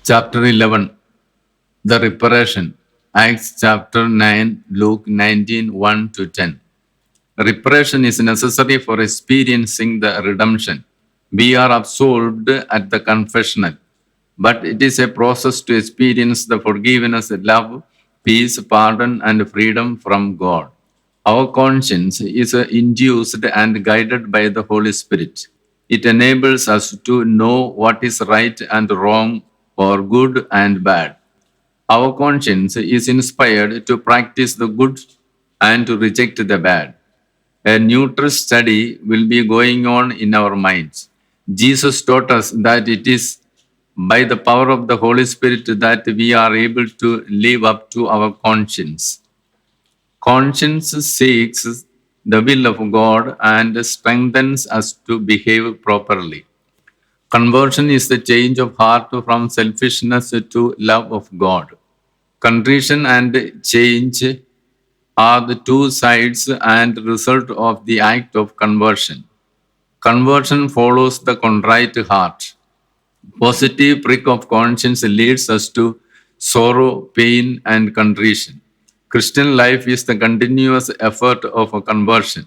Chapter 11, The Reparation. Acts chapter 9, Luke 19, 1 to 10. Reparation is necessary for experiencing the redemption. We are absolved at the confessional, but it is a process to experience the forgiveness, love, peace, pardon, and freedom from God. Our conscience is induced and guided by the Holy Spirit. It enables us to know what is right and wrong or good and bad. Our conscience is inspired to practice the good and to reject the bad. A neutral study will be going on in our minds. Jesus taught us that it is by the power of the Holy Spirit that we are able to live up to our conscience. Conscience seeks the will of God and strengthens us to behave properly. Conversion is the change of heart from selfishness to love of God. Contrition and change are the two sides and result of the act of conversion. Conversion follows the contrite heart. Positive prick of conscience leads us to sorrow, pain, and contrition. Christian life is the continuous effort of a conversion.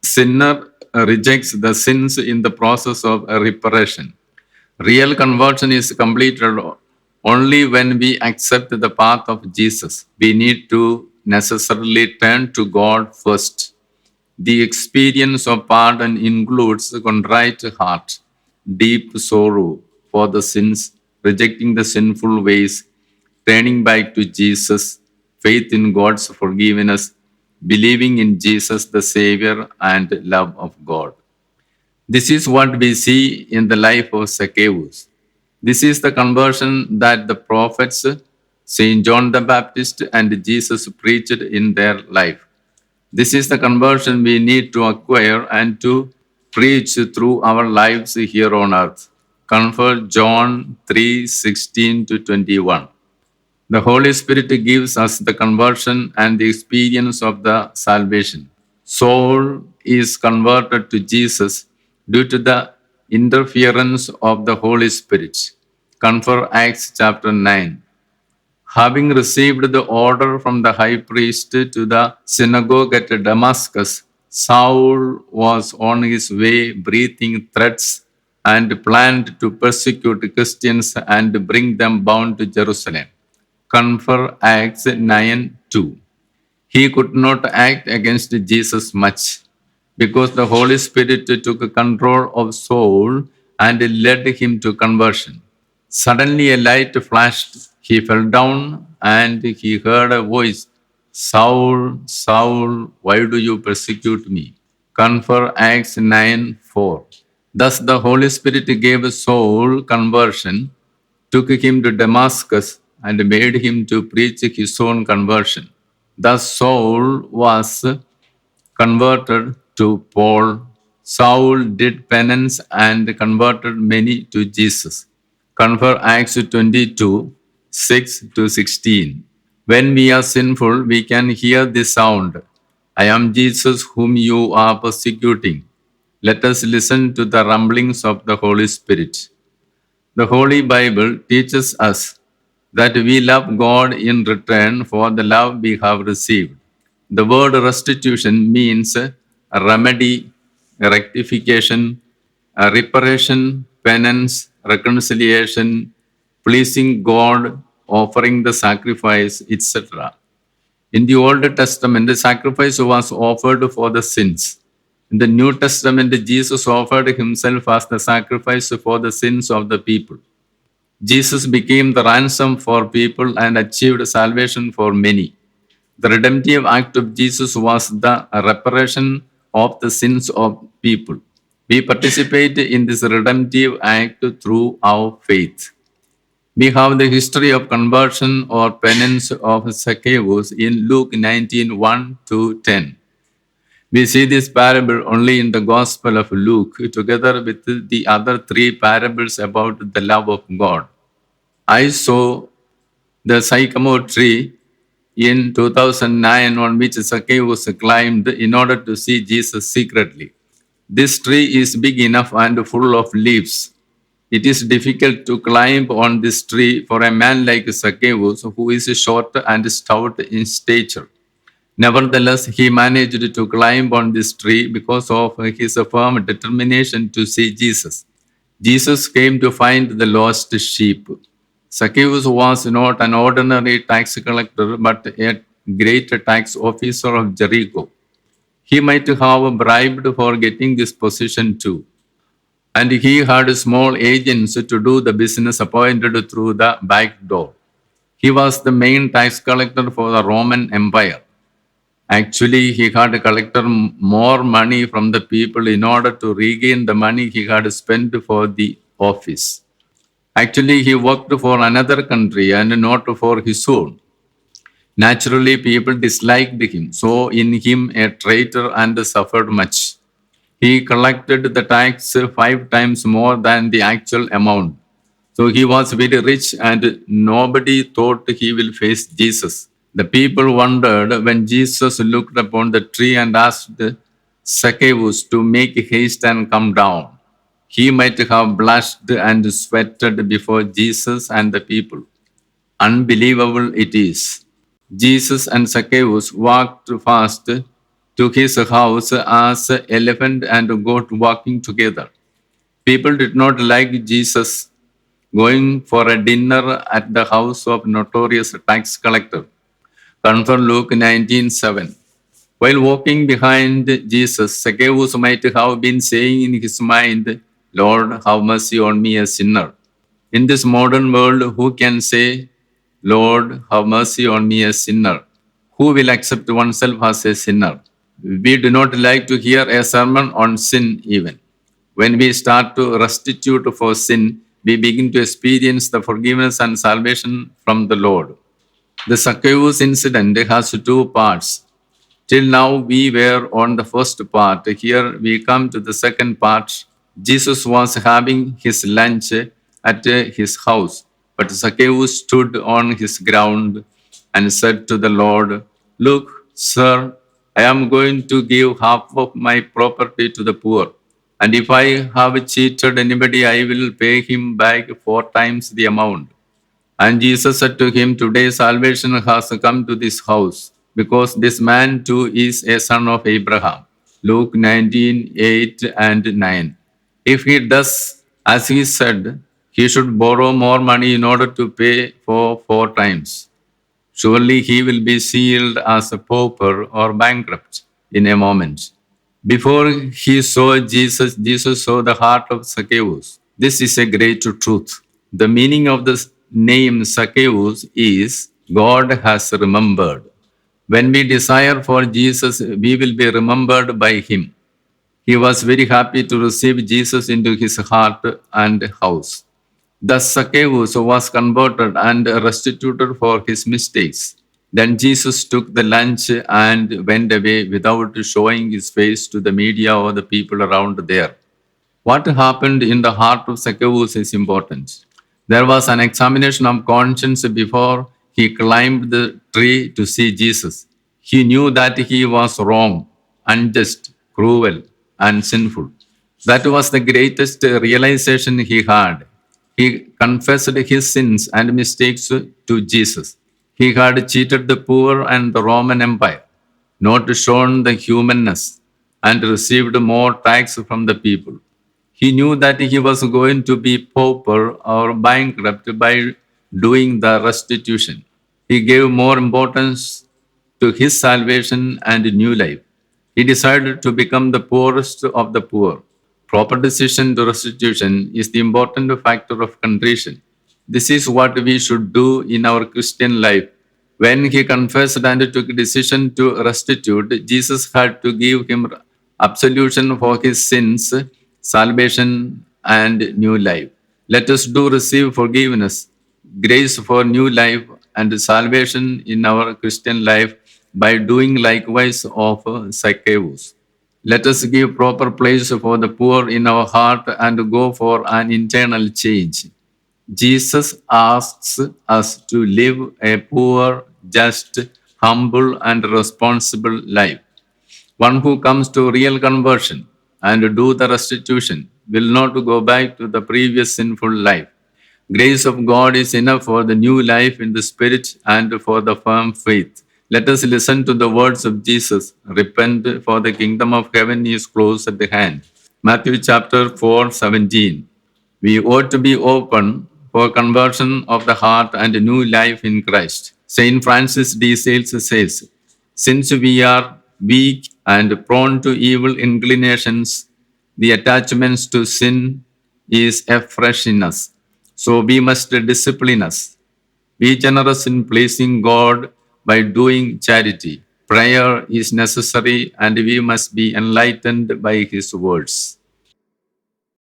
Sinner rejects the sins in the process of a reparation. Real conversion is completed only when we accept the path of Jesus. We need to necessarily turn to God first. The experience of pardon includes a contrite heart, deep sorrow for the sins, rejecting the sinful ways, turning back to Jesus, faith in God's forgiveness, believing in Jesus the Savior, and love of God. This is what we see in the life of Zacchaeus. This is the conversion that the prophets, Saint John the Baptist, and Jesus preached in their life. This is the conversion we need to acquire and to preach through our lives here on earth. Comfort John 3:16 to 21. The Holy Spirit gives us the conversion and the experience of the salvation. Saul is converted to Jesus due to the interference of the Holy Spirit. Confer Acts chapter 9. Having received the order from the high priest to the synagogue at Damascus, Saul was on his way breathing threats and planned to persecute Christians and bring them bound to Jerusalem. Confer Acts 9:2. He could not act against Jesus much because the Holy Spirit took control of Saul and led him to conversion. Suddenly a light flashed. He fell down and he heard a voice, Saul, Saul, why do you persecute me? Confer Acts 9:4. Thus the Holy Spirit gave Saul conversion, took him to Damascus, and made him to preach his own conversion. Thus Saul was converted to Paul. Saul did penance and converted many to Jesus. Confer Acts 22, 6 to 16. When we are sinful, we can hear this sound. I am Jesus whom you are persecuting. Let us listen to the rumblings of the Holy Spirit. The Holy Bible teaches us that we love God in return for the love we have received. The word restitution means a remedy, a rectification, a reparation, penance, reconciliation, pleasing God, offering the sacrifice, etc. In the Old Testament, the sacrifice was offered for the sins. In the New Testament, Jesus offered himself as the sacrifice for the sins of the people. Jesus became the ransom for people and achieved salvation for many. The redemptive act of Jesus was the reparation of the sins of people. We participate in this redemptive act through our faith. We have the history of conversion or penance of Zacchaeus in Luke 19 1 to 10. We see this parable only in the Gospel of Luke, together with the other three parables about the love of God. I saw the sycamore tree in 2009 on which Zacchaeus climbed in order to see Jesus secretly. This tree is big enough and full of leaves. It is difficult to climb on this tree for a man like Zacchaeus, who is short and stout in stature. Nevertheless, he managed to climb on this tree because of his firm determination to see Jesus. Jesus came to find the lost sheep. Zacchaeus was not an ordinary tax collector, but a great tax officer of Jericho. He might have bribed for getting this position too, and he had small agents to do the business appointed through the back door. He was the main tax collector for the Roman Empire. Actually, he had collected more money from the people in order to regain the money he had spent for the office. Actually, he worked for another country and not for his own. Naturally, people disliked him, so in him a traitor and suffered much. He collected the tax 5 times more than the actual amount. So he was very rich and nobody thought he will face Jesus. The people wondered when Jesus looked upon the tree and asked Zacchaeus to make haste and come down. He might have blushed and sweated before Jesus and the people. Unbelievable it is. Jesus and Zacchaeus walked fast to his house as elephant and goat walking together. People did not like Jesus going for a dinner at the house of notorious tax collector. Confirm Luke 19:7. While walking behind Jesus, Zacchaeus might have been saying in his mind, Lord, have mercy on me, a sinner. In this modern world, who can say, Lord, have mercy on me, a sinner? Who will accept oneself as a sinner? We do not like to hear a sermon on sin even. When we start to restitute for sin, we begin to experience the forgiveness and salvation from the Lord. The Zacchaeus incident has two parts. Till now, we were on the first part. Here we come to the second part. Jesus was having his lunch at his house, but Zacchaeus stood on his ground and said to the Lord, Look, sir, I am going to give half of my property to the poor. And if I have cheated anybody, I will pay him back 4 times the amount. And Jesus said to him, Today salvation has come to this house, because this man too is a son of Abraham. Luke 19:8 and 9. If he does as he said, he should borrow more money in order to pay for 4 times. Surely he will be sealed as a pauper or bankrupt in a moment. Before he saw Jesus, Jesus saw the heart of Zacchaeus. This is a great truth. The meaning of the name Zacchaeus is God has remembered. When we desire for Jesus, we will be remembered by him. He was very happy to receive Jesus into his heart and house. Thus Zacchaeus was converted and restituted for his mistakes. Then Jesus took the lunch and went away without showing his face to the media or the people around there. What happened in the heart of Zacchaeus is important. There was an examination of conscience before he climbed the tree to see Jesus. He knew that he was wrong, unjust, cruel, and sinful. That was the greatest realization he had. He confessed his sins and mistakes to Jesus. He had cheated the poor and the Roman Empire, not shown the humanness, and received more tax from the people. He knew that he was going to be pauper or bankrupt by doing the restitution. He gave more importance to his salvation and new life. He decided to become the poorest of the poor. Proper decision to restitution is the important factor of contrition. This is what we should do in our Christian life. When he confessed and took a decision to restitute, Jesus had to give him absolution for his sins, salvation, and new life. Let us do receive forgiveness, grace for new life, and salvation in our Christian life by doing likewise of Zacchaeus. Let us give proper place for the poor in our heart and go for an internal change. Jesus asks us to live a poor, just, humble, and responsible life. One who comes to real conversion and do the restitution will not go back to the previous sinful life. Grace of God is enough for the new life in the Spirit and for the firm faith. Let us listen to the words of Jesus. Repent, for the kingdom of heaven is close at hand. Matthew chapter 4:17. We ought to be open for conversion of the heart and a new life in Christ. Saint Francis de Sales says, since we are weak and prone to evil inclinations, the attachments to sin is afresh in us. So we must discipline us. Be generous in pleasing God by doing charity. Prayer is necessary and we must be enlightened by His words.